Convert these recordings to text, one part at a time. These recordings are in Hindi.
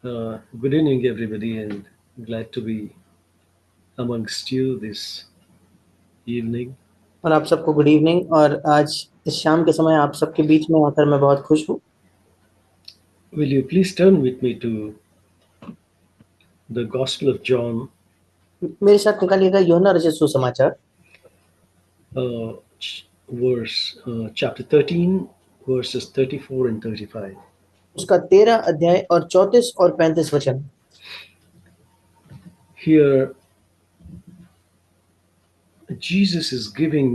Good evening, everybody, and glad to be amongst you this evening. और आप सबको गुड इवनिंग। और आज इस शाम के समय आप सबके बीच में आकर मैं बहुत खुश हूँ। Will you please turn with me to the Gospel of John, मेरे साथ निकालिएगा यूहन्ना रचित सुसमाचार chapter 13, verses 34 and 35. उसका 13 अध्याय और 34 और 35 वचन। Here, Jesus is giving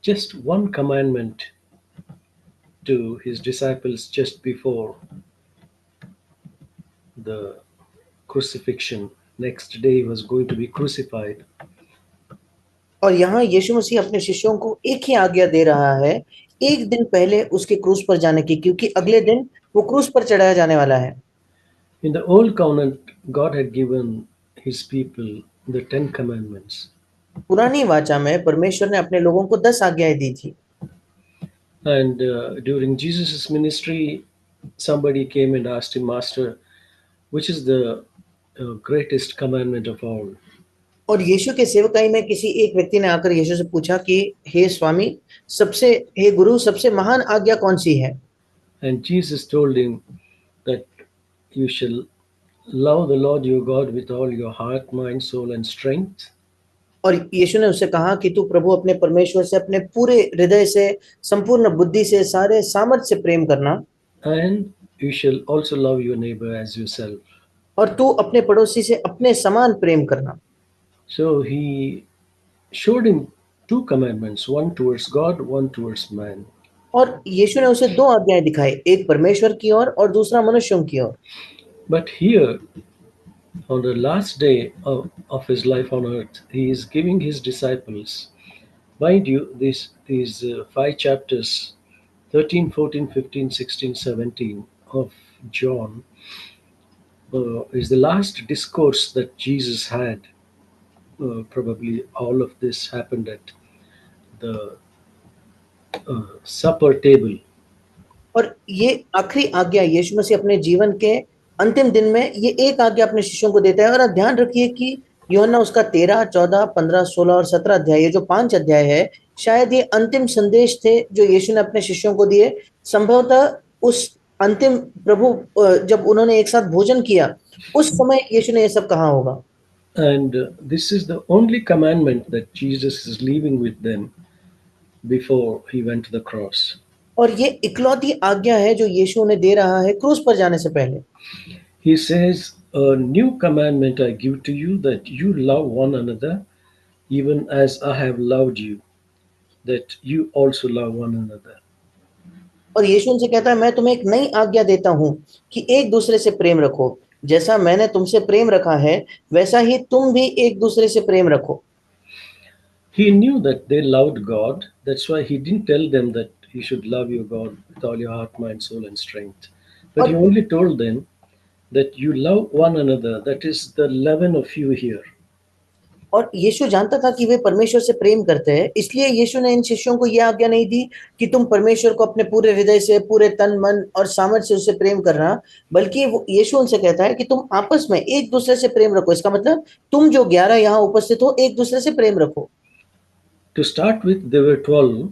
just one commandment to his disciples just before the crucifixion. Next day, he was going to be crucified. और यहाँ यीशु मसीह अपने शिष्यों को एक ही आज्ञा दे रहा है, एक दिन पहले उसके क्रूस पर जाने की, क्योंकि अगले दिन वो क्रूस पर चढ़ाया जाने वाला है। In the Old Covenant, God had given his people the Ten Commandments. पुरानी वाचा में परमेश्वर ने अपने लोगों को 10 आज्ञाएं दी थी। And during Jesus' ministry, somebody came and asked him, Master, which is the greatest commandment of all? और यीशु के सेवकाई में किसी एक व्यक्ति ने आकर यीशु से पूछा कि हे स्वामी, सबसे हे गुरु, सबसे महान आज्ञा कौन सी है? And Jesus told him that you shall love the Lord your God with all your heart, mind, soul, and strength. और यीशु ने उससे कहा कि तू प्रभु अपने परमेश्वर से अपने पूरे हृदय से, संपूर्ण बुद्धि से, सारे सामर्थ्य से प्रेम करना, And you shall also love your neighbor as yourself. और तू अपने पड़ोसी से अपने समान प्रेम करना। So he showed him two commandments, one towards God, one towards man. और यीशु ने उसे 2 आज्ञाएं दिखाई, एक परमेश्वर की ओर और दूसरा मनुष्यों की ओर। But here, on the last day of his life on earth, he is giving his disciples, mind you, these five chapters, 13, 14, 15, 16, 17 of John, is the last discourse that Jesus had. Probably all of this happened at the supper table. और ये आखिरी आज्ञा यीशु मसीह अपने जीवन के अंतिम दिन में ये एक आज्ञा अपने शिष्यों को देता है। और आप ध्यान रखिए कि यूहन्ना उसका 13, 14, 15, 16 और 17 अध्याय, ये जो 5 अध्याय है, शायद ये अंतिम संदेश थे जो यीशु ने अपने शिष्यों को दिए। संभवतः उस अंतिम प्रभु जब उन्होंने एक साथ भोजन किया, उस समय यीशु ने ये सब कहा होगा। And this is the only commandment that Jesus is leaving with them before he went to the cross. और ये इकलौती आज्ञा है जो यीशु उन्हें दे रहा है क्रूस पर जाने से पहले। He says, a new commandment I give to you, that you love one another, even as I have loved you, that you also love one another. और यीशु उनसे कहता है, मैं तुम्हें एक नई आज्ञा देता हूं कि एक दूसरे से प्रेम रखो, जैसा मैंने तुमसे प्रेम रखा है वैसा ही तुम भी एक दूसरे से प्रेम रखो। He knew that they loved God. That's why he didn't tell them that you should love your God with all your heart, mind, soul, and strength. But he और only told them that you love one another. That is the leaven of you here. और यीशु जानता था कि वे परमेश्वर से प्रेम करते हैं, इसलिए यीशु ने इन शिष्यों को यह आज्ञा नहीं दी कि तुम परमेश्वर को अपने पूरे हृदय से, पूरे तन, मन और सामर्थ्य से उससे प्रेम करना, बल्कि यीशु उनसे कहता है कि तुम आपस में एक दूसरे से प्रेम रखो। इसका मतलब तुम जो 11 यहाँ उपस्थित हो, एक दूसरे से प्रेम रखो। To start with, there were 12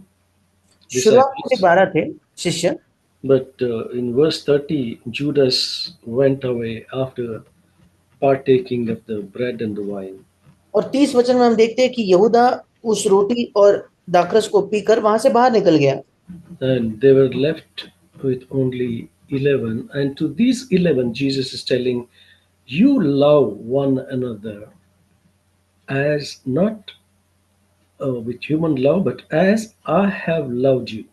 शुरुआत में disciples. 12 थे शिष्य, But in verse 30, Judas went away after partaking of the bread and the wine. और 30 वचन में हम देखते हैं कि यहूदा उस रोटी और दाखरस को पीकर वहां से बाहर निकल गया। And they were left with only 11. And to these 11, Jesus is telling, you love one another as not with human love, but as I have loved you.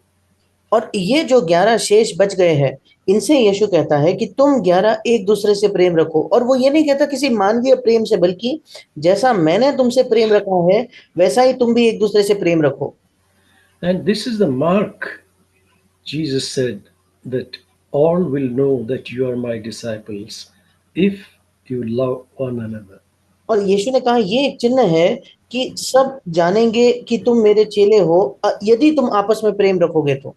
और ये जो 11 शेष बच गए हैं, इनसे यीशु कहता है कि तुम 11 एक दूसरे से प्रेम रखो। और वो ये नहीं कहता किसी मानवीय प्रेम से, बल्कि जैसा मैंने तुमसे प्रेम रखा है वैसा ही तुम भी एक दूसरे से प्रेम रखो। And this is the mark, Jesus said, that all will know that you are my disciples if you love one another. और यीशु ने कहा ये एक चिन्ह है कि सब जानेंगे कि तुम मेरे चेले हो, यदि तुम आपस में प्रेम रखोगे तो।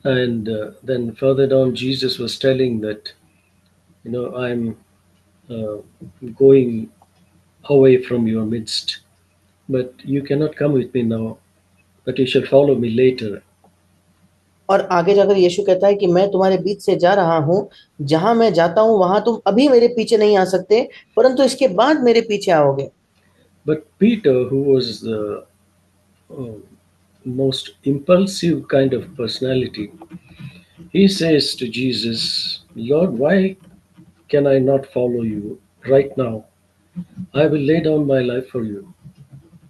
And then further down, Jesus was telling that I'm uh, going away from your midst, but you cannot come with me now, but you shall follow me later. और आगे जाकर यीशु कहता है कि मैं तुम्हारे बीच से जा रहा हूँ, जहां मैं जाता हूँ वहां तुम अभी मेरे पीछे नहीं आ सकते, परंतु इसके बाद मेरे पीछे आओगे। But Peter, who was the uh, most impulsive kind of personality, he says to Jesus, Lord, why can I not follow you right now? I will lay down my life for you.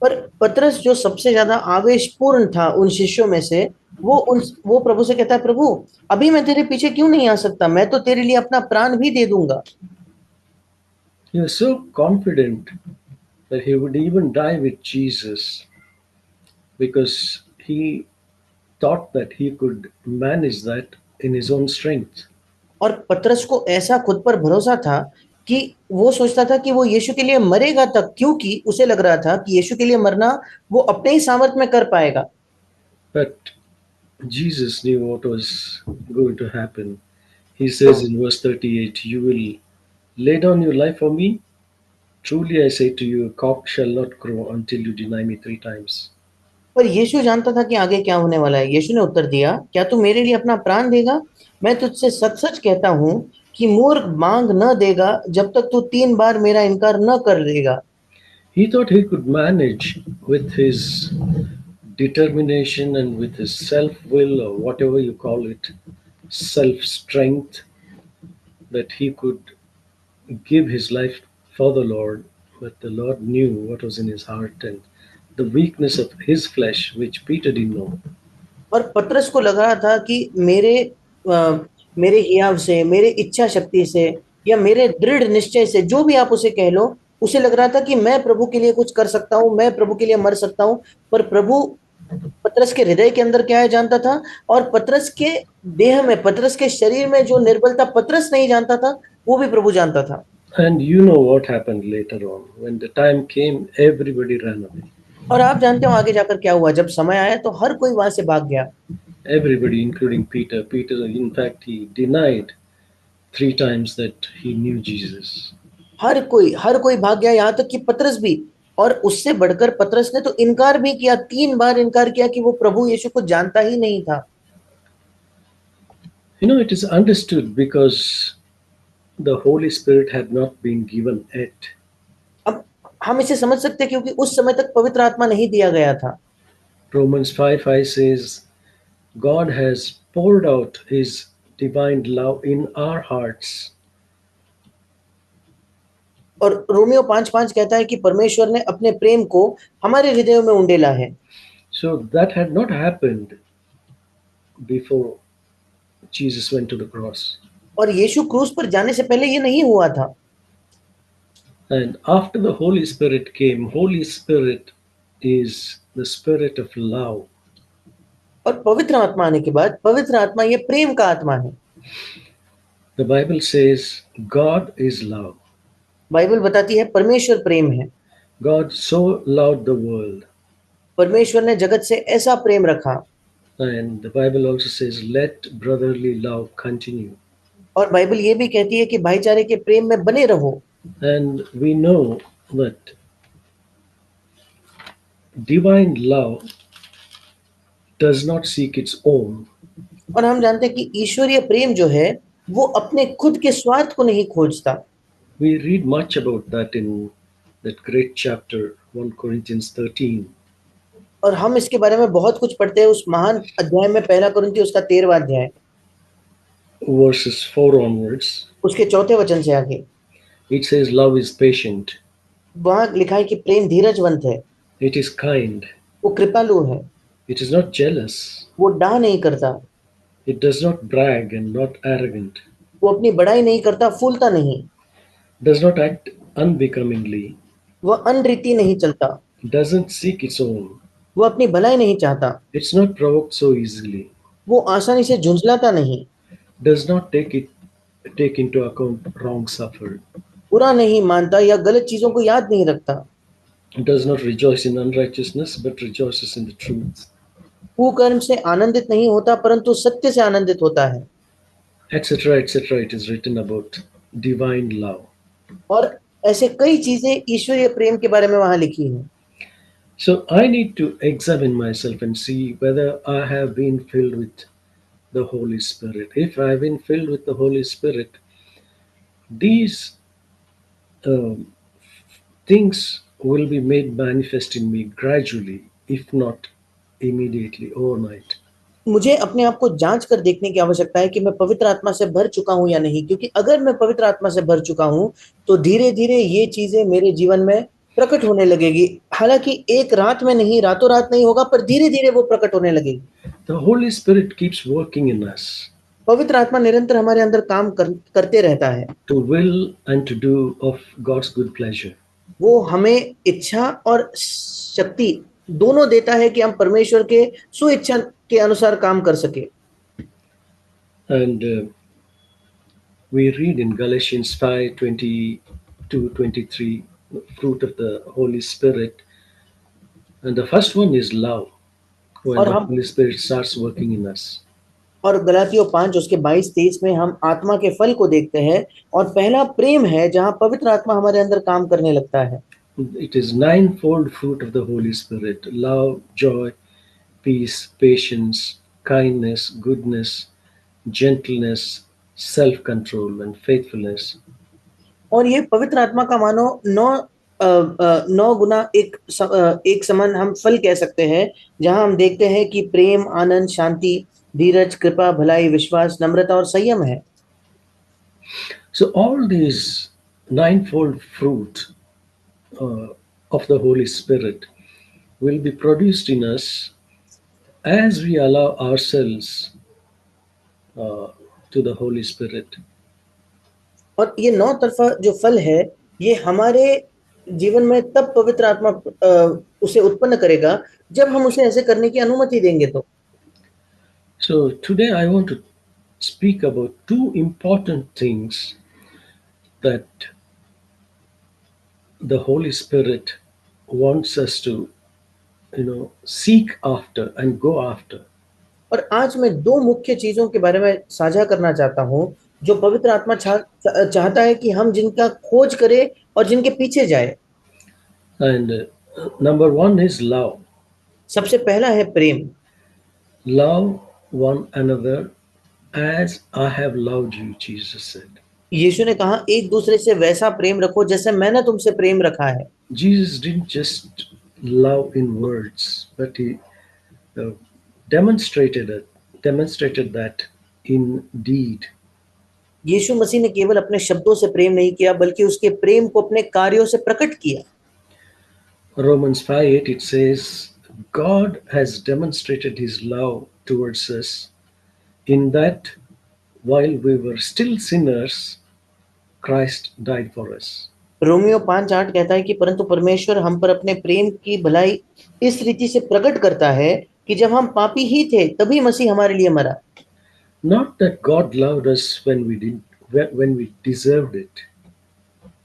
पर पतरस जो सबसे ज्यादा आवेशपूर्ण था उन शिष्यों में से, वो प्रभु से कहता है, प्रभु अभी मैं तेरे पीछे क्यों नहीं आ सकता, मैं तो तेरे लिए अपना प्राण भी दे दूंगा। He was so confident that he would even die with Jesus because he thought that he could manage that in his own strength. और पतरस को ऐसा खुद पर भरोसा था कि वो सोचता था कि वो यीशु के लिए मरेगा तक, क्योंकि उसे लग रहा था कि यीशु के लिए मरना वो अपने ही सामर्थ्य में कर पाएगा। But Jesus knew what was going to happen. He says in verse 38, You will lay down your life for me? Truly I say to you, a cock shall not crow until you deny me 3 times. पर यीशु जानता था कि आगे क्या होने वाला है। यीशु ने उत्तर दिया, क्या तू मेरे लिए अपना प्राण देगा? मैं तुझसे सच सच कहता हूँ कि मूर्ख मांग न देगा जब तक तू 3 बार मेरा इनकार न कर देगा। He thought he could manage with his determination and with his self will, or whatever you call it, self strength, that he could give his life for the Lord. But the Lord knew what was in his heart and the weakness of his flesh, which Peter didn't know. और पतरस को लग रहा था कि मेरे हियाव से, मेरे इच्छा शक्ति से, या मेरे दृढ़ निश्चय से, जो भी आप उसे कह लो, उसे लग रहा था कि मैं प्रभु के लिए कुछ कर सकता हूँ, मैं प्रभु के लिए मर सकता हूँ। पर प्रभु पतरस के हृदय के अंदर क्या है जानता था, और पतरस के देह में, पतरस के शरीर में जो निर्बलता पतरस नहीं जानता था, वो भी प्रभु जानता था। And you know what happened later on. When the time came, everybody ran away. और आप जानते हो आगे जाकर क्या हुआ, जब समय आया तो हर कोई वहां से भाग गया। Everybody, including Peter. Peter, in fact, he denied 3 times that he knew Jesus. हर कोई भाग गया, यहाँ तक कि पतरस भी। और उससे बढ़कर पतरस ने तो इनकार भी किया, 3 बार इनकार किया कि वो प्रभु यीशु को जानता ही नहीं था। It is understood because the Holy Spirit had not been given yet. अब हम इसे समझ सकते हैं क्योंकि उस समय तक पवित्र आत्मा नहीं दिया गया था। Romans 5:5 says, God has poured out his divine love in our hearts. और रोमियो 5:5 कहता है कि परमेश्वर ने अपने प्रेम को हमारे हृदयों में उंडेला है। So that had not happened before Jesus went to the cross. और यीशु क्रूस पर जाने से पहले ये नहीं हुआ था। And after the Holy Spirit came, Holy Spirit is the spirit of love. और पवित्र आत्मा आने के बाद पवित्र आत्मा ये प्रेम का आत्मा है। The Bible says God is love. Bible बताती है परमेश्वर प्रेम है। God so loved the world. परमेश्वर ने जगत से ऐसा प्रेम रखा। And the Bible also says, let brotherly love continue. और बाइबल ये भी कहती है कि भाईचारे के प्रेम में बने रहो। And we know that divine love does not seek its own. और हम जानते हैं कि ईश्वरीय प्रेम जो है वो अपने खुद के स्वार्थ को नहीं खोजता। We read much about that in that great chapter 1 Corinthians 13. और हम इसके बारे में बहुत कुछ पढ़ते हैं उस महान अध्याय में, पहला कुरिन्थी उसका 13वां अध्याय, verses 4 onwards. उसके 4थे वचन से आगे It says love is patient. वहां लिखा है कि प्रेम धीरजवंत है, It is kind. वो कृपालु है, It is not jealous. वो डाह नहीं करता, It does not brag and not arrogant. वो अपनी बड़ाई नहीं करता, फूलता नहीं, Does not act unbecomingly. वह अनरीति नहीं चलता, Doesn't seek its own. वो अपनी भलाई नहीं चाहता, It's not provoked so easily. वो आसानी से झुंझलाता नहीं, Does not take into account wrong suffered. बुरा नहीं मानता या गलत चीजों को याद नहीं रखता, Does not rejoice in unrighteousness but rejoices in the truth. कुकर्म से आनंदित नहीं होता परंतु सत्य से आनंदित होता है। Etc. etc. It is written about divine love. और ऐसे कई चीजें ईश्वरीय प्रेम के बारे में वहां लिखी हैं। So I need to examine myself and see whether I have been filled with the Holy Spirit. If I have been filled with the Holy Spirit, these um, things will be made manifest in me gradually, if not immediately, overnight. मुझे अपने आप को जांच कर देखने की आवश्यकता है कि मैं पवित्र आत्मा से भर चुका हूं या नहीं, क्योंकि अगर मैं पवित्र आत्मा से भर चुका हूं तो धीरे धीरे ये चीजें मेरे जीवन में प्रकट होने लगेगी। हालांकि एक रात में नहीं, रातों रात नहीं होगा, पर धीरे धीरे वो प्रकट होने लगेगी। The Holy Spirit keeps working in us पवित्र आत्मा निरंतर हमारे अंदर करते रहता है। to will and to do of God's good pleasure. वो हमें इच्छा और शक्ति दोनों देता है कि हम परमेश्वर के सुइच्छा के अनुसार काम कर सके। And we read in Galatians 5:22-23, fruit of the Holy Spirit. And the first one is love, when और the हम Holy Spirit starts working in us. और गलातियों 5 उसके 22-23 में हम आत्मा के फल को देखते हैं, और पहला प्रेम है जहां पवित्र आत्मा हमारे अंदर काम करने लगता है। It is ninefold fruit of the Holy Spirit: love, joy, peace, patience, kindness, goodness, gentleness, self control, and faithfulness. और ये पवित्र आत्मा का मानो 9 गुना एक समान हम फल कह सकते हैं, जहां हम देखते हैं कि प्रेम, आनंद, शांति, धीरज, कृपा, भलाई, विश्वास, नम्रता और संयम है। So, all these ninefold fruit uh, of the Holy Spirit will be produced in us as we allow ourselves uh, to the Holy Spirit. और ये 9 तरफा जो फल है, ये हमारे जीवन में तब पवित्र आत्मा उसे उत्पन्न करेगा जब हम उसे ऐसे करने की अनुमति देंगे। तो So, today I want to speak about two important things that the Holy Spirit wants us to, seek after and go after. और आज मैं 2 मुख्य चीजों के बारे में साझा करना चाहता हूं जो पवित्र आत्मा चाहता है कि हम जिनका खोज करें और जिनके पीछे जाए। And number one is love. सबसे पहला है प्रेम। Love one another as I have loved you, Jesus said. यीशु ने कहा, एक दूसरे से वैसा प्रेम रखो जैसे मैंने तुमसे प्रेम रखा है। Jesus didn't just love in words, but he uh, demonstrated that in deed. यीशु मसीह ने केवल अपने शब्दों से प्रेम नहीं किया, बल्कि उसके प्रेम को अपने कार्यों से प्रकट किया। Romans 5:8 it says, God has demonstrated his love towards us in that while we were still sinners, Christ died for us. Romeo 5:8 कहता है कि परंतु परमेश्वर हम पर अपने प्रेम की भलाई इस रीति से प्रकट करता है कि जब हम पापी ही थे तभी मसीह हमारे लिए मरा। Not that God loved us when we deserved it.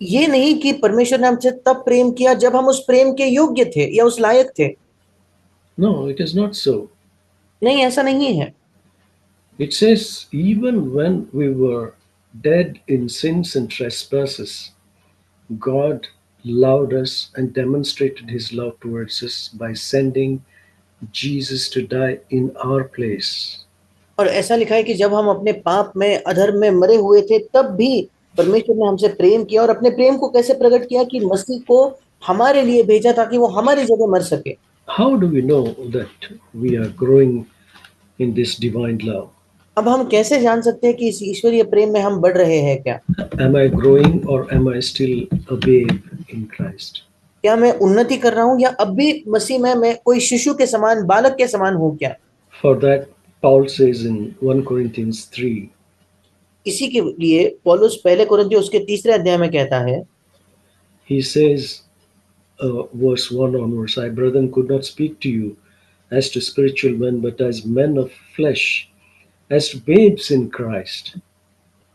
ये नहीं कि परमेश्वर ने हमसे तब प्रेम किया जब हम उस प्रेम के योग्य थे या उस लायक थे। No, it is not so. नहीं, ऐसा नहीं है। It says, even when we were dead in sins and trespasses, God loved us and demonstrated his love towards us by sending Jesus to die in our place. और ऐसा लिखा है कि जब हम अपने पाप में, अधर्म में मरे हुए थे, तब भी परमेश्वर ने हमसे प्रेम किया। और अपने प्रेम को कैसे प्रकट किया? कि मसीह को हमारे लिए भेजा ताकि वो हमारी जगह मर सके। How do we know that we are growing in this divine love? अब हम कैसे जान सकते हैं कि इस ईश्वरीय प्रेम में हम बढ़ रहे हैं? क्या Am I growing or am I still a babe in Christ? क्या मैं उन्नति कर रहा हूं या अब भी मसीह में मैं कोई शिशु के समान, बालक के समान हूं? क्या For that, Paul says in 1 Corinthians 3, इसी के लिए पौलुस पहले कुरिन्थियों उसके 3 अध्याय में कहता है, he says, verse 1 onwards, I, brethren, could not speak to you as to spiritual men, but as men of flesh, as to babes in Christ.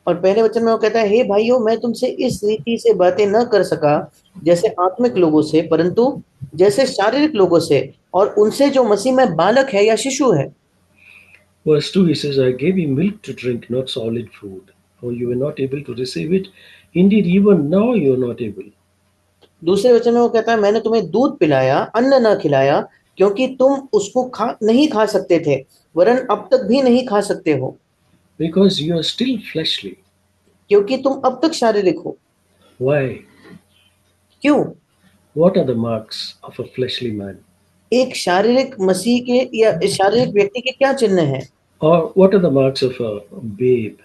और पहले वचन में वो कहता है, हे भाइयों, मैं तुमसे इस रीति से बातें न कर सका जैसे आत्मिक लोगों से, परंतु जैसे शारीरिक लोगों से, और उनसे जो मसीह में बालक है या शिशु है। Verse 2, he says, I gave you milk to drink, not solid food. or you were not able to receive it. Indeed, even now you are not able. दूसरे वचन में वो कहता है, मैंने तुम्हें दूध पिलाया, अन्न न खिलाया, क्योंकि तुम उसको नहीं खा सकते थे, वरन अब तक भी नहीं खा सकते हो, Because you are still fleshly. क्योंकि तुम अब तक शारीरिक हो। Why? क्यों? What are the marks of a fleshly man? एक शारीरिक मसीह के या शारीरिक व्यक्ति के क्या चिन्ह है? Or what are the marks of a babe?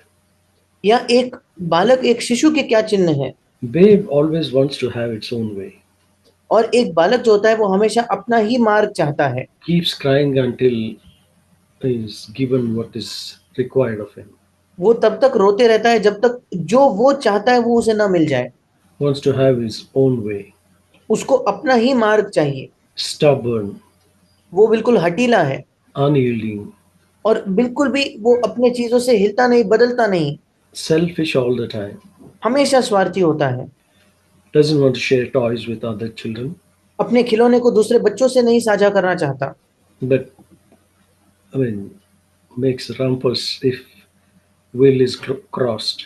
या एक बालक, एक शिशु के क्या चिन्ह है? Babe always wants to have its own way. और एक बालक जो होता है वो हमेशा अपना ही मार्ग चाहता है, Keeps crying until he is given what is required of him. वो तब तक रोते रहता है जब तक जो वो चाहता है वो उसे ना मिल जाए, Wants to have his own way. उसको अपना ही मार्ग चाहिए, Stubborn, वो बिल्कुल हठीला है unyielding, और बिल्कुल भी वो अपने चीजों से हिलता नहीं, बदलता नहीं, selfish all the time. हमेशा स्वार्थी होता है, Doesn't want to share toys with other children. अपने खिलौने को दूसरे बच्चों से नहीं साझा करना चाहता, But I mean, makes rumpus if will is crossed.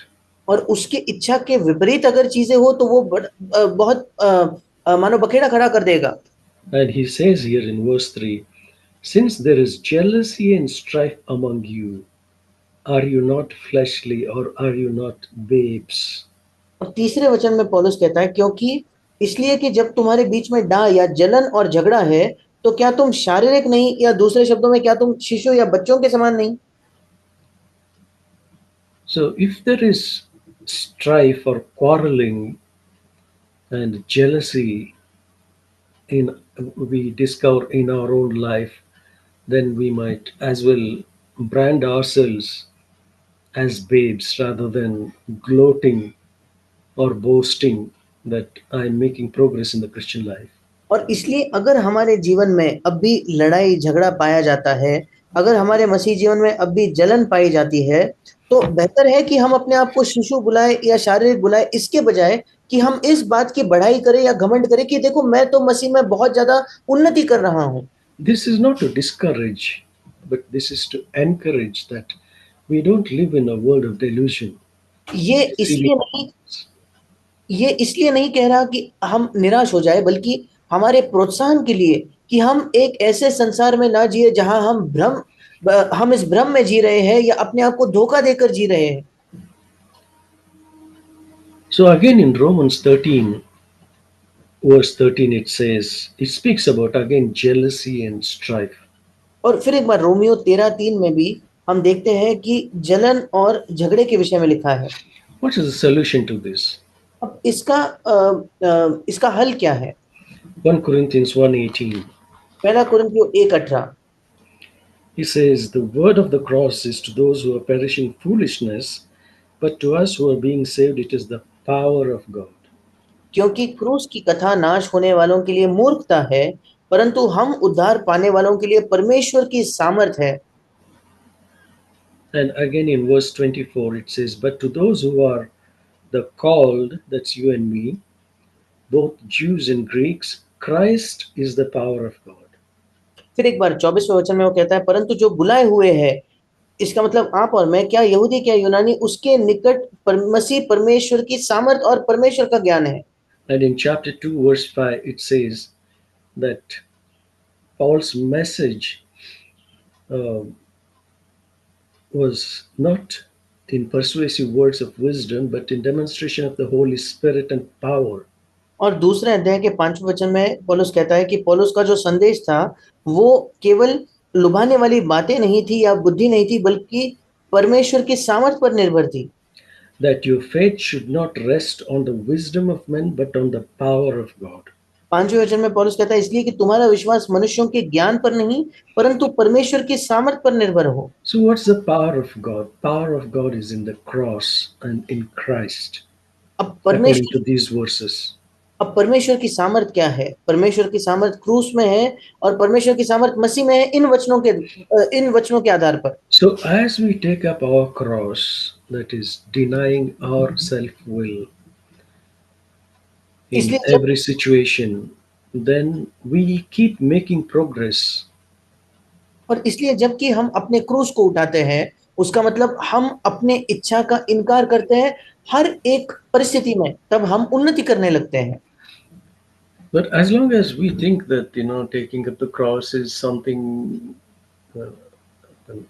और उसकी इच्छा के विपरीत अगर चीजें हो तो वो बहुत मानो बखेड़ा खड़ा कर देगा। And he says here in verse 3, since there is jealousy and strife among you, are you not fleshly or are you not babes? और तीसरे वचन में पौलुस कहता है, क्योंकि इसलिए कि जब तुम्हारे बीच में डाह या जलन और झगड़ा है, तो क्या तुम शारीरिक नहीं, या दूसरे शब्दों में क्या तुम शिशु या बच्चों के समान नहीं? So if there is strife or quarreling and jealousy in we discover in our own life, then we might as well brand ourselves as babes rather than gloating or boasting that I'm making progress in the Christian life. और इसलिए अगर हमारे जीवन में अब भी लड़ाई झगड़ा पाया जाता है, अगर हमारे मसीह जीवन में अब भी जलन पाई जाती है, तो बेहतर है कि हम अपने आप को शिशु बुलाए या शारीरिक बुलाए, इसके बजाय कि हम इस बात की बढ़ाई करें या घमंड करें कि देखो मैं तो मसीह में बहुत ज्यादा उन्नति कर रहा हूं। This is not to discourage, but this is to encourage that we don't live in a world of delusion. ये Deceiving. इसलिए नहीं ये इसलिए नहीं कह रहा कि हम निराश हो जाए, बल्कि हमारे प्रोत्साहन के लिए कि हम एक ऐसे संसार में ना जिए जहां हम इस भ्रम में जी रहे हैं या अपने आप को धोखा देकर जी रहे हैं। So again in Romans 13, verse 13, it speaks about again jealousy and strife. और फिर एक बार रोमियो 13:3 में भी हम देखते हैं कि जलन और झगड़े के विषय में लिखा है। What is the solution to this? अब इसका हल क्या है? 1 Corinthians 1:18. पहला कुरिन्थियों 1:18, He says, the word of the cross is to those who are perishing foolishness, but to us who are being saved, it is the power of God. क्योंकि क्रूस की कथा नाश होने वालों के लिए मूर्खता है, परंतु हम उद्धार पाने वालों के लिए परमेश्वर की सामर्थ है। And again in verse 24, it says, but to those who are the called, that's you and me, both Jews and Greeks, Christ is the power of God. फिर एक बार 24वें वचन में वो कहता है, परंतु जो बुलाए हुए हैं, इसका मतलब आप और मैं, क्या यहूदी क्या यूनानी, उसके निकट मसीह परमेश्वर की सामर्थ और परमेश्वर का ज्ञान है। And in chapter 2, verse 5, it says that Paul's message was not in persuasive words of wisdom, but in demonstration of the Holy Spirit and power. और दूसरे अध्याय के 5वें वचन में पौलुस कहता है कि पौलुस का जो संदेश था वो केवल लुभाने वाली बातें नहीं थी या बुद्धि नहीं थी, बल्कि परमेश्वर की सामर्थ पर निर्भर थी। That your faith should not rest on the wisdom of men, but on the power of God. 5वें वचन में पौलुस कहता है, इसलिए कि तुम्हारा विश्वास मनुष्यों के ज्ञान पर नहीं, परंतु परमेश्वर की सामर्थ पर निर्भर हो। So, what's the power of God? Power of God is in the cross and in Christ, अब according परमेश्वर to these verses. अब परमेश्वर की सामर्थ क्या है? परमेश्वर की सामर्थ क्रूस में है और परमेश्वर की सामर्थ मसीह में है, इन वचनों के आधार पर। So, as we take up our cross, that is denying our self will in इसलिए जब every situation, then we keep making progress. और इसलिए जबकि हम अपने क्रूस को उठाते हैं उसका मतलब हम अपने इच्छा का इनकार करते हैं हर एक परिस्थिति में, तब हम उन्नति करने लगते हैं। But as long as we think that, taking up the cross is something uh,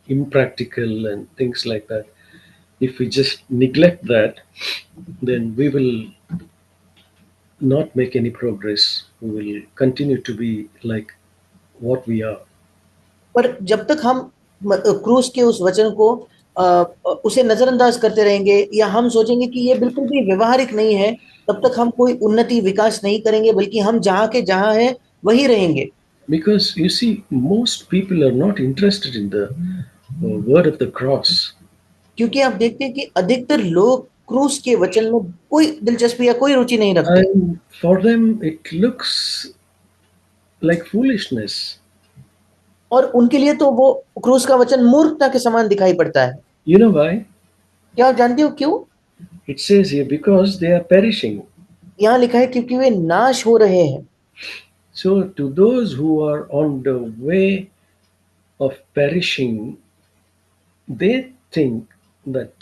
impractical and things like that, if we just neglect that, then we will not make any progress. We will continue to be like what we are. पर जब तक हम क्रूस के उस वचन को उसे नजरअंदाज करते रहेंगे या हम सोचेंगे कि ये बिल्कुल भी व्यवहारिक नहीं है, तब तक हम कोई उन्नति विकास नहीं करेंगे, बल्कि हम जहाँ के जहाँ हैं वही रहेंगे। Because you see, most people are not interested in the word of the cross. क्योंकि आप देखते हैं कि अधिकतर लोग क्रूस के वचन में कोई दिलचस्पी या कोई रुचि नहीं रखते, And for them, it looks like foolishness. और उनके लिए तो वो क्रूस का वचन मूर्खता के समान दिखाई पड़ता है। You know why? क्या आप जानते हो क्यों? It says here, because they are perishing. यहाँ लिखा है क्योंकि वे नाश हो रहे हैं। So, to those who are on the way of perishing, they think that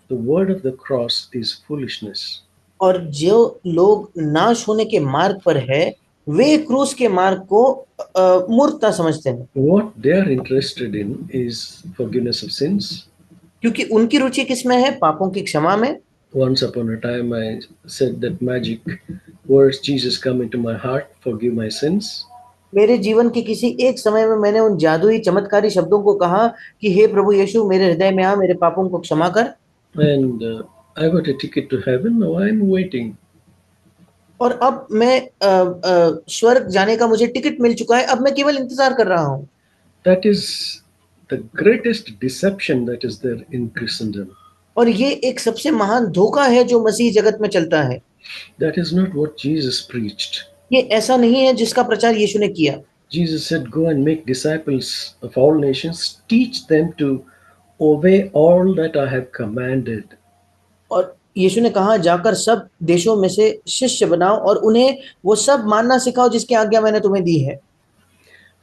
the word of the cross is foolishness. और जो लोग नाश होने के मार्ग पर है, वे क्रूस के मार्ग को मूर्खता समझते हैं, What they are interested in is forgiveness of sins. क्योंकि उनकी रुचि किसमें है? पापों की क्षमा में। Once upon a time, I said that magic words, Jesus, come into my heart, forgive my sins. मेरे जीवन के किसी एक समय में मैंने उन जादुई चमत्कारी शब्दों को कहा कि हे प्रभु यीशु, मेरे हृदय में आ, मेरे पापों को क्षमा कर। And I got a ticket to heaven. Now I'm waiting. और अब मैं स्वर्ग जाने का मुझे टिकट मिल चुका है, अब मैं केवल इंतजार कर रहा हूँ। That is the greatest deception that is there in Christendom. और ये एक सबसे महान धोखा है जो मसीह जगत में चलता है। That is not what Jesus preached. ये ऐसा नहीं है जिसका प्रचार यीशु ने किया। Jesus said, go and make disciples of all nations, teach them to obey all that I have commanded. और यीशु ने कहा, जाकर सब देशों में से शिष्य बनाओ और उन्हें वो सब मानना सिखाओ जिसकी आज्ञा मैंने तुम्हें दी है।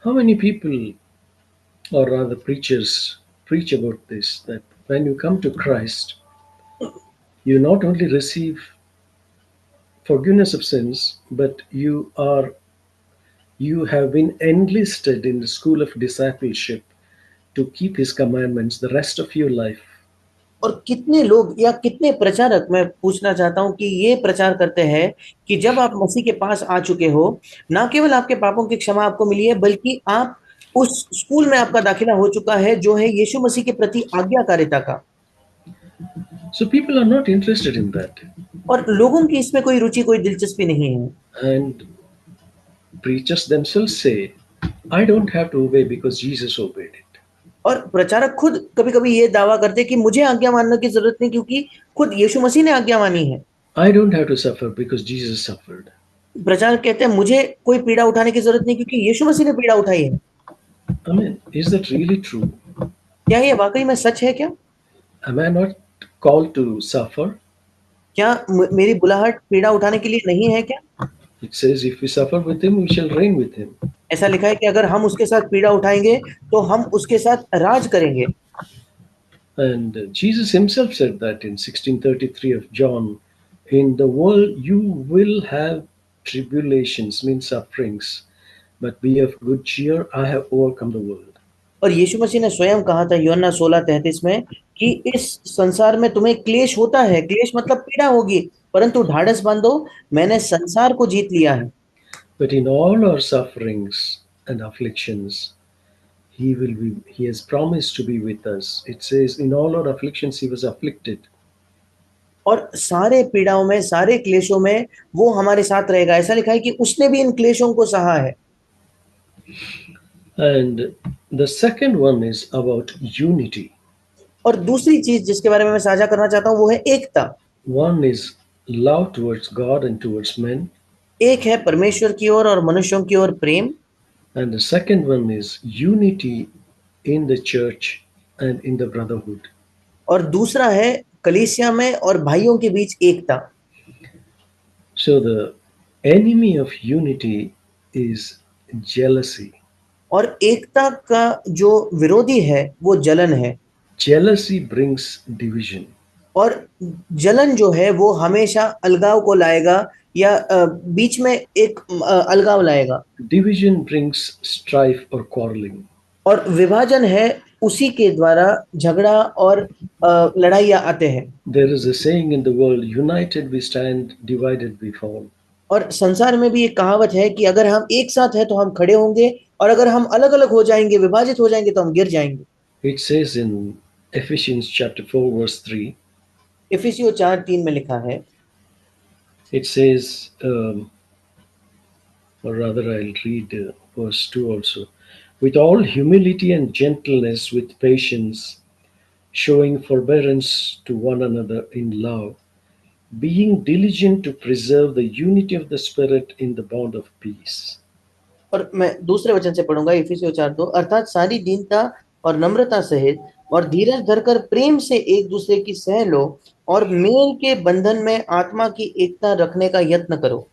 How many people, or rather preachers, preach about this, that when you come to Christ, you not only receive forgiveness of sins, but you have been enlisted in the school of discipleship to keep his commandments the rest of your life. और कितने लोग या कितने प्रचारक, मैं पूछना चाहता हूं कि ये प्रचार करते हैं कि जब आप मसीह के पास आ चुके हो, ना केवल आपके पापों की क्षमा आपको मिली है, बल्कि आप उस स्कूल में आपका दाखिला हो चुका है जो है यीशु मसीह के प्रति आज्ञाकारिता का। So people are not interested in that. और लोगों की इसमें कोई रुचि, कोई दिलचस्पी नहीं है। And preachers themselves say, I don't have to obey because Jesus obeyed it. और प्रचारक खुद कभी कभी ये दावा करते हैं कि मुझे आज्ञा मानने की जरूरत नहीं, क्योंकि खुद यीशु मसीह ने आज्ञा मानी है। I don't have to suffer because Jesus suffered. प्रचारक कहते हैं मुझे कोई पीड़ा उठाने की जरूरत नहीं, क्योंकि यीशु मसीह ने पीड़ा उठाई है। I mean, is that really true? क्या ये वाकई में सच है? क्या Am I not called to suffer? क्या मेरी बुलाहट पीड़ा उठाने के लिए नहीं है क्या? It says, if we suffer with him, we shall reign with him. ऐसा लिखा है कि अगर हम उसके साथ पीड़ा उठाएंगे तो हम उसके साथ राज करेंगे। And Jesus himself said that in 16:33 of John, in the world you will have tribulations, means sufferings, but be of good cheer, I have overcome the world. और यीशु मसीह ने स्वयं कहा था यूहन्ना 16:33 में कि इस संसार में तुम्हें क्लेश होता है। क्लेश मतलब पीड़ा होगी, परंतु ढाढ़स बांधो, मैंने संसार को जीत लिया है। But in all our sufferings and afflictions, he has promised to be with us. It says, in all our afflictions, he was afflicted. और सारे पीड़ाओं में, सारे क्लेशों में वो हमारे साथ रहेगा। ऐसा लिखा है कि उसने भी इन क्लेशों को सहा है। And the second one is about unity. और दूसरी चीज जिसके बारे में मैं साझा करना चाहता हूँ वो है एकता। One is love towards God and towards men. एक है परमेश्वर की ओर और मनुष्यों की ओर प्रेम। And the second one is unity in the church and in the brotherhood. और दूसरा है कलीसिया में और भाइयों के बीच एकता। So the enemy of unity is jealousy. और एकता का जो विरोधी है वो जलन है। Jealousy brings division. और जलन जो है वो हमेशा अलगाव को लाएगा या बीच में एक अलगाव लाएगा। Division brings strife or quarreling. और विभाजन है उसी के द्वारा झगड़ा और लड़ाइयाँ आते हैं। There is a saying in the world, united we stand, divided we fall. और संसार में भी एक कहावत है कि अगर हम एक साथ हैं तो हम खड़े होंगे, और अगर हम अलग अलग हो जाएंगे, विभाजित हो जाएंगे, तो हम गिर जाएंगे। It says in Ephesians chapter 4 verse 3, इफिसियों 4:3 में लिखा है, it says, or rather I'll read verse 2 also. With all humility and gentleness, with patience, showing forbearance to one another in love, being diligent to preserve the unity of the Spirit in the bond of peace. और मैं दूसरे वचन से पढ़ूंगा, इफिसियों 4:2, अर्थात सारी दीनता और नम्रता सहित और धीरज धरकर प्रेम से एक दूसरे की सह लो, और मेल के बंधन में आत्मा की एकता रखने का यत्न करो।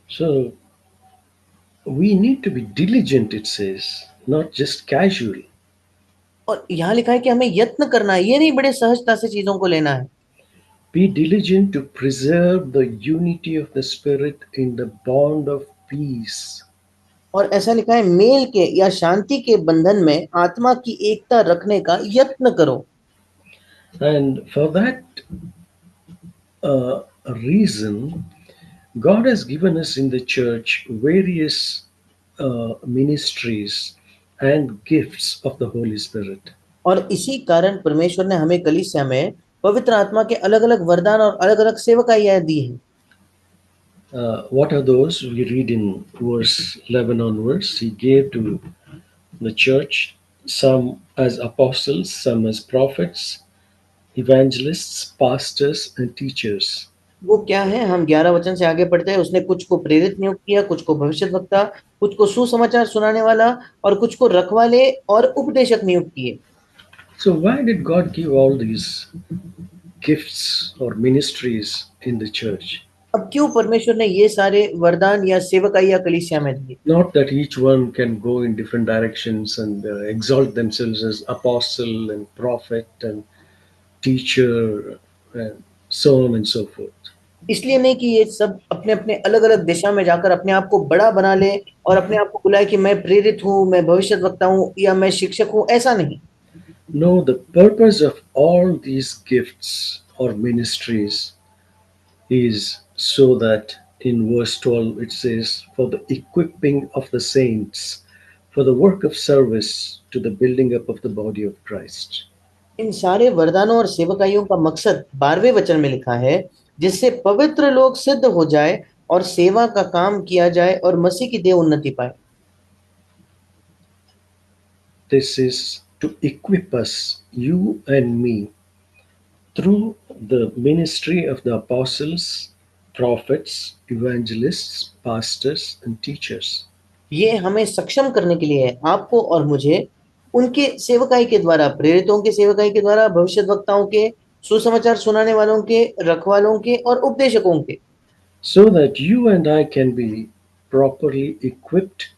So we need to be diligent, it says, not just casual. और यहाँ लिखा है कि हमें यत्न करना है, ये नहीं बड़े सहजता से चीजों को लेना है। Be diligent to preserve the unity of the Spirit in the bond of peace. और ऐसा लिखा है, मेल के या शांति के बंधन में आत्मा की एकता रखने का यत्न करो। And for that reason, God has given us in the church various ministries and gifts of the Holy Spirit. और इसी कारण परमेश्वर ने हमें कलीसिया में पवित्र आत्मा के अलग अलग वरदान और अलग अलग सेवकाइयां दी हैं। What are those? We read in verse 11 onwards. He gave to the church some as apostles, some as prophets, evangelists, pastors, and teachers. वो क्या है, हम 11 वचन से आगे पढ़ते हैं। उसने कुछ को प्रेरित नियुक्त किया, कुछ को भविष्यद्वक्ता, कुछ को सुसमाचार सुनाने वाला, और कुछ को रखवाले और उपदेशक नियुक्त किए। So, why did God give all these gifts or ministries in the church? अब क्यों परमेश्वर ने ये सारे वरदान या सेवकाइयां कलीसिया में दिए? Not that each one can go in different directions and exalt themselves as apostle and prophet and teacher and so on and so forth. इसलिए नहीं कि ये सब अपने अपने अलग अलग दिशा में जाकर अपने आप को बड़ा बना ले और अपने आप को बुलाए कि मैं प्रेरित हूँ, मैं भविष्यद्वक्ता हूँ या मैं शिक्षक हूँ, ऐसा नहीं। No, the purpose of all these gifts or ministries is so that in verse 12 it says, for the equipping of the saints, for the work of service to the building up of the body of Christ. इन सारे वरदानों और सेवकाइयों का मकसद 12वें वचन में लिखा है, जिससे पवित्र लोग सिद्ध हो जाए और सेवा का काम किया जाए और मसीह की देह उन्नति पाए। This is to equip us, you and me, through the ministry of the apostles, prophets, evangelists, pastors, and teachers. ये हमें सक्षम करने के लिए है, आपको और मुझे, उनके सेवकाई के द्वारा, प्रेरितों के सेवकाई के द्वारा, भविष्यद्वक्ताओं के, सुसमाचार सुनाने वालों के, रखवालों के और उपदेशकों के, So that you and I can be properly equipped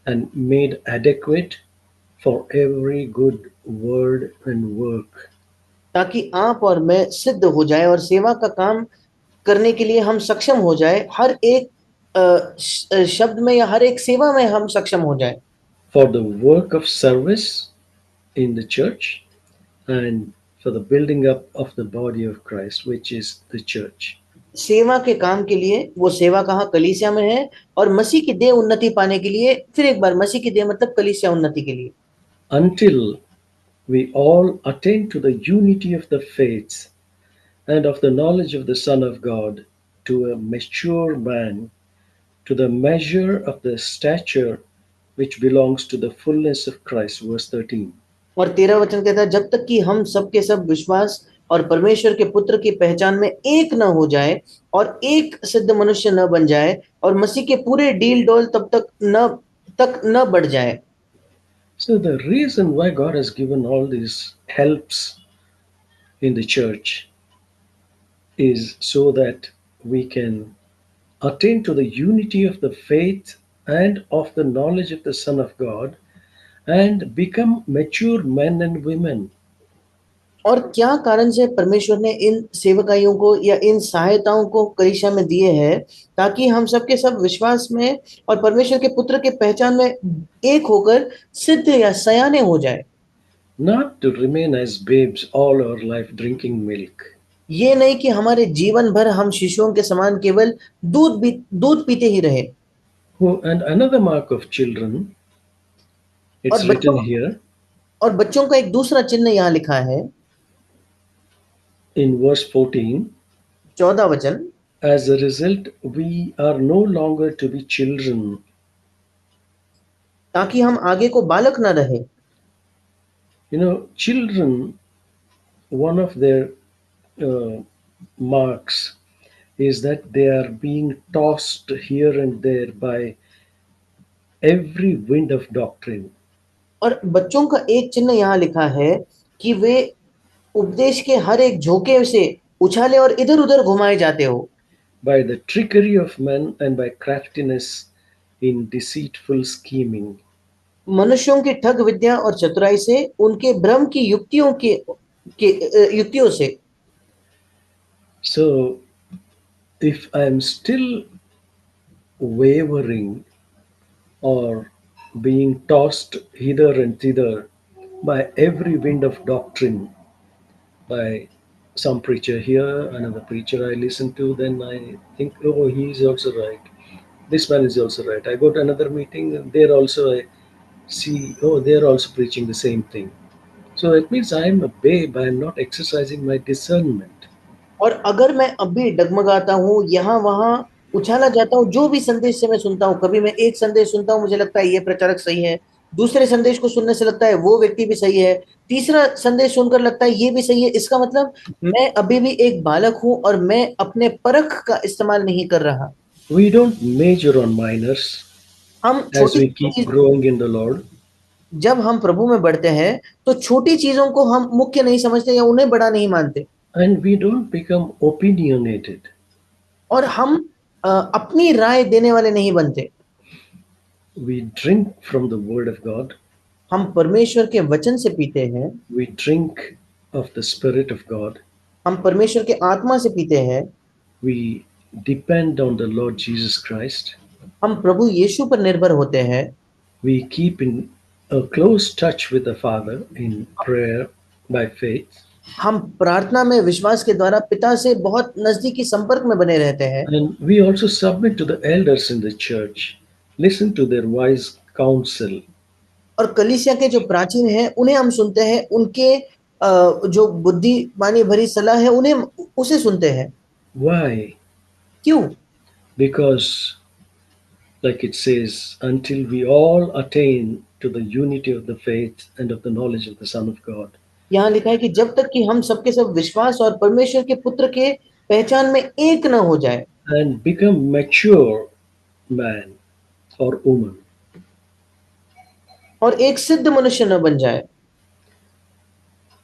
and made adequate for every good word and work. ताकि आप और मैं सिद्ध हो जाए और सेवा का काम करने के लिए हम सक्षम हो जाए, हर एक शब्द में या हर एक सेवा में हम सक्षम हो जाए। For the work of service in the church and for the building up of the body of Christ, which is the church. सेवा के काम के लिए, वो सेवा कहाँ, कलीसिया में है, और मसीह की देह उन्नति पाने के लिए, फिर एक बार मसीह की देह मतलब कलीसिया उन्नति के लिए, Until we all attain to the unity of the faith and of the knowledge of the Son of God, to a mature man, to the measure of the stature which belongs to the fullness of Christ. Verse 13. और 13 वचन कहता है, जब तक कि हम सबके सब विश्वास और परमेश्वर के पुत्र की पहचान में एक न हो जाए और एक सिद्ध मनुष्य न बन जाए और मसीह के पूरे डील डोल तक न बढ़ जाए। So, the reason why God has given all these helps in the church is so that we can attain to the unity of the faith and of the knowledge of the Son of God, and become mature men and women. और क्या कारण से परमेश्वर ने इन सेवकाइयों को या इन सहायताओं को कलीसिया में दिए हैं, ताकि हम सबके सब विश्वास में और परमेश्वर के पुत्र के पहचान में एक होकर सिद्ध या सयाने हो जाए। Not to remain as babes all our life drinking milk. ये नहीं कि हमारे जीवन भर हम शिशुओं के समान केवल दूध पीते ही रहे। Who, and another mark of children, और it's written बच्चों here और बच्चों का एक दूसरा चिन्ह यहाँ लिखा है, in verse 14. 14 वचन। As a result, we are no longer to be children. ताकि हम आगे को बालक न रहे। You know, children, one of their uh, marks is that they are being tossed here and there by every wind of doctrine, और बच्चों का एक चिन्ह यहाँ लिखा है कि वे उपदेश के हर एक झोंके से उछाले और इधर उधर घुमाए जाते हो। by the trickery of men and by craftiness in deceitful scheming. मनुष्यों की ठग विद्या और चतुराई से, उनके भ्रम की युक्तियों से। So, if I am still wavering or being tossed hither and thither by every wind of doctrine, by some preacher here, another preacher I listen to, then I think, oh, he is also right. This man is also right. I go to another meeting, and there also I see, oh, they're also preaching the same thing. So it means I am a babe, I am not exercising my discernment. और अगर मैं अभी डगमगाता हूँ, यहाँ वहां उछाला जाता हूँ, जो भी संदेश से मैं सुनता हूँ, कभी मैं एक संदेश सुनता हूँ, मुझे लगता है ये प्रचारक सही है, दूसरे संदेश को सुनने से लगता है वो व्यक्ति भी सही है, तीसरा संदेश सुनकर लगता है ये भी सही है। इसका मतलब मैं अभी भी एक बालक हूँ और मैं अपने परख का इस्तेमाल नहीं कर रहा। We don't major on minors हम as छोटी we keep growing in the Lord. जब हम प्रभु में बढ़ते हैं तो छोटी चीजों को हम मुख्य नहीं समझते या उन्हें बड़ा नहीं मानते, And we don't become opinionated. और हम अपनी राय देने वाले नहीं बनते। We drink from the Word of God. हम परमेश्वर के वचन से पीते हैं, We drink of the Spirit of God. हम परमेश्वर के आत्मा से पीते हैं, We depend on the Lord Jesus Christ. हम प्रभु यीशु पर निर्भर होते हैं, We keep in a close touch with the Father in prayer by faith. हम प्रार्थना में विश्वास के द्वारा पिता से बहुत नजदीकी संपर्क में बने रहते हैं। And we also submit to the elders in the church, listen to their wise counsel. और कलीसिया के जो प्राचीन हैं उन्हें हम सुनते हैं, उनके जो बुद्धिमानी भरी सलाह है उन्हें उसे सुनते हैं। Why? क्यों? Because, like it says, until we all attain to the unity of the faith and of the knowledge of the Son of God. यहाँ लिखा है कि जब तक कि हम सबके सब विश्वास और परमेश्वर के पुत्र के पहचान में एक न हो जाए And become mature man or woman. और एक सिद्ध मनुष्य न बन जाए,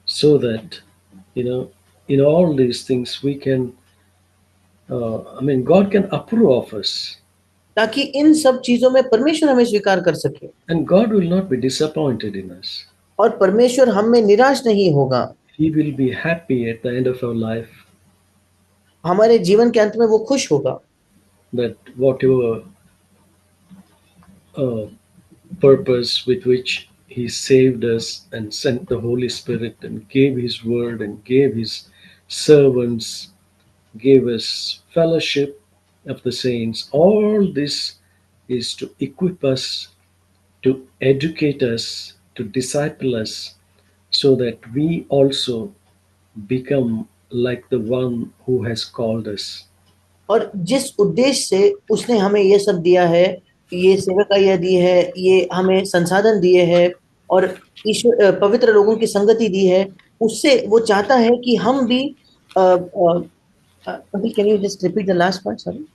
So that, in all these things we can, God can approve of us. ताकि इन सब चीजों में परमेश्वर हमें स्वीकार कर सके And God will not be disappointed in us. और परमेश्वर हम में निराश नहीं होगा। He will be happy at the end of our life हमारे जीवन के अंत में वो खुश होगा that whatever purpose with which He saved us and sent the Holy Spirit and gave His word and gave His servants, gave us fellowship of the saints, all this is to equip us, to educate us, to disciple us, so that we also become like the one who has called us. और जिस उद्देश्य से उसने हमें ये सब दिया है, ये सेवकाइयाँ दी है, ये हमें संसाधन दिए हैं और ईश्वर पवित्र लोगों की संगति दी है, उससे वो चाहता है कि हम भी अभी can you just repeat the last part, sorry?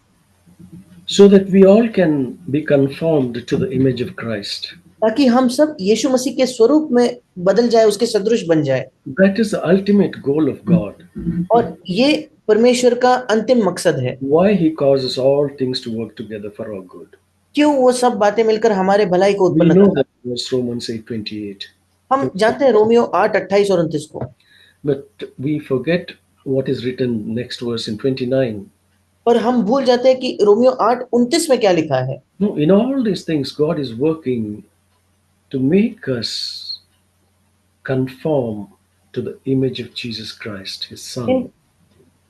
So that we all can be conformed to the image of Christ. ताकि हम सब यीशु मसीह के स्वरूप में बदल जाए, उसके सदृश बन जाए। That is the ultimate goal of God. और ये परमेश्वर का अंतिम मकसद है। Why He causes all things to work together for our good. क्यों वो सब बातें मिलकर हमारे भलाई को We उत्पन्न know करता that है? verse Romans 8:28. हम जानते हैं रोमियो 8:28 और 29 को, But we forget what is written next verse in 29. पर हम भूल जाते हैं कि रोमियो 8:29 में क्या लिखा है। No, in all these things, God is working to make us conform to the image of Jesus Christ, His in Son.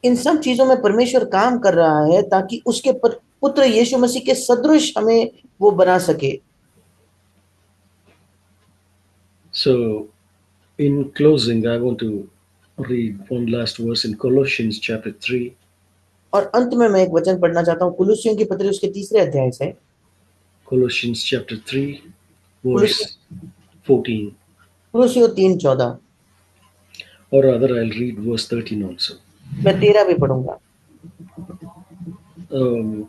इन सब चीजों में परमेश्वर काम कर रहा है ताकि उसके पुत्र यीशु मसीह के सदृश हमें वो बना सके। So, in closing, I want to read one last verse in Colossians chapter 3. और अंत में मैं एक वचन पढ़ना चाहता हूँ कुलुस्सियों की पत्री उसके 3 अध्याय से। Colossians chapter 3, कुलुस्सियों verse 14. कुलुस्सियों 3:14। Or rather, I'll read verse 13 also. मैं 13 भी पढ़ूंगा। Um,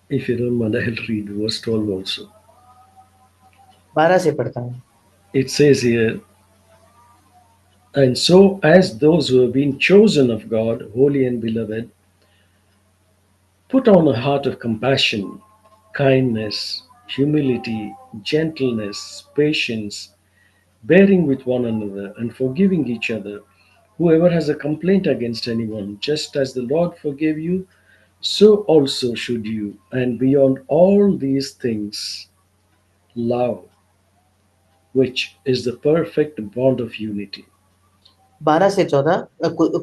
if you don't mind, I'll read verse 12 also. 12 से पढ़ता हूँ। It says here, and so as those who have been chosen of God, holy and beloved, put on a heart of compassion, kindness, humility, gentleness, patience, bearing with one another, and forgiving each other. Whoever has a complaint against anyone, just as the Lord forgave you, so also should you. And beyond all these things, love, which is the perfect bond of unity. 12 से 14,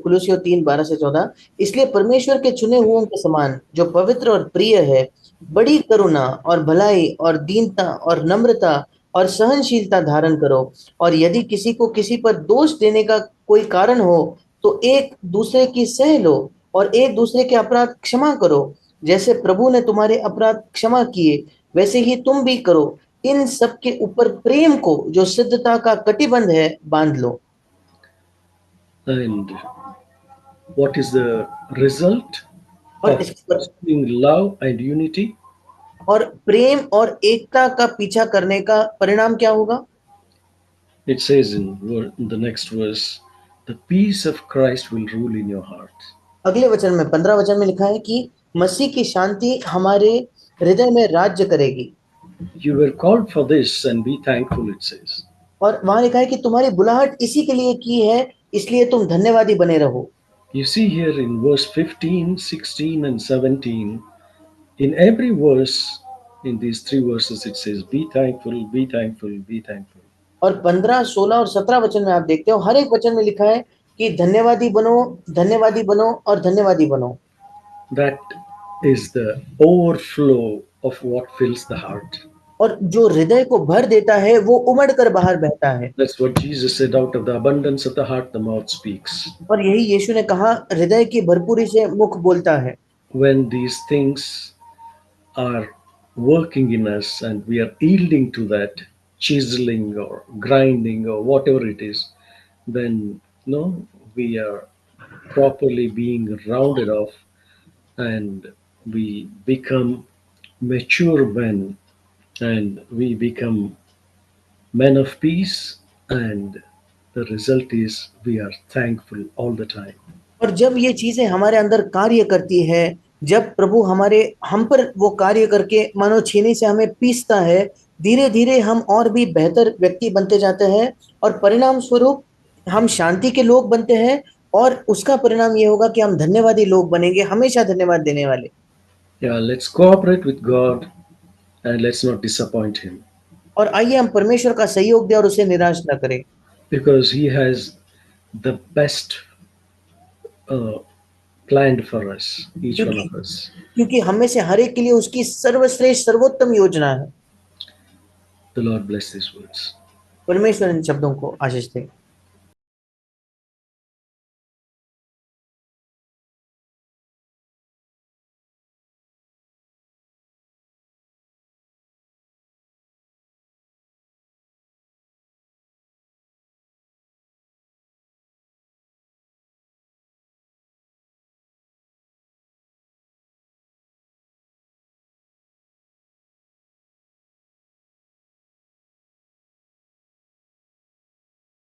कुलुस्सियों 3:12 से 14। इसलिए परमेश्वर के चुने हुओं के समान जो पवित्र और प्रिय है, बड़ी करुणा और भलाई और दीनता और नम्रता और सहनशीलता धारण करो, और यदि किसी को किसी पर दोष देने का कोई कारण हो तो एक दूसरे की सह लो और एक दूसरे के अपराध क्षमा करो, जैसे प्रभु ने तुम्हारे अपराध क्षमा किए वैसे ही तुम भी करो। इन सब के ऊपर प्रेम को जो सिद्धता का कटिबंध है बांध लो। And what is the result और of इसके पर pursuing love and unity? और प्रेम और एकता का पीछा करने का परिणाम क्या होगा? It says in the next verse, the peace of Christ will rule in your heart. अगले वचन में 15 वचन में लिखा है कि मसीह की शांति हमारे हृदय में राज्य करेगी। You were called for this and be thankful, it says. और वहां लिखा है कि तुम्हारी बुलाहट इसी के लिए की है, इसलिए तुम धन्यवादी बने रहो। You see here in verse 15, 16, and 17, in every verse, in these three verses, it says, be thankful, be thankful, be thankful. और 15, 16 और 17 वचन में आप देखते हो हर एक वचन में लिखा है कि धन्यवादी बनो, धन्यवादी बनो और धन्यवादी बनो। That is the overflow of what fills the heart. और जो हृदय को भर देता है वो उमड़ कर बाहर बहता है। That's what Jesus said, out of the abundance of the heart, the mouth speaks. और यही यीशु ने कहा, हृदय की भरपूरी से मुख बोलता है। When these things are working in us and we are yielding to that chiseling or grinding or whatever it is, then no, we are properly being rounded off and we become mature men and we become men of peace, and the result is we are thankful all the time. और जब ये चीजें हमारे अंदर कार्य करती है, जब प्रभु हमारे हम पर वो कार्य करके मानो छीनी से हमें पीसता है, धीरे धीरे हम और भी बेहतर व्यक्ति बनते जाते हैं और परिणाम स्वरूप हम शांति के लोग बनते हैं। और उसका परिणाम ये होगा कि हम धन्यवादी लोग बनेंगे, हमेशा धन्यवाद देने वाले। Yeah, let's cooperate with God and let's not disappoint Him, और आइए हम परमेश्वर का सहयोग दें और उसे निराश न करें, because He has the best uh, planned for us, each one क्योंकि of us. क्योंकि हम में से हर एक के लिए उसकी सर्वश्रेष्ठ सर्वोत्तम योजना है। The Lord bless these words. परमेश्वर इन शब्दों को आशीष दे।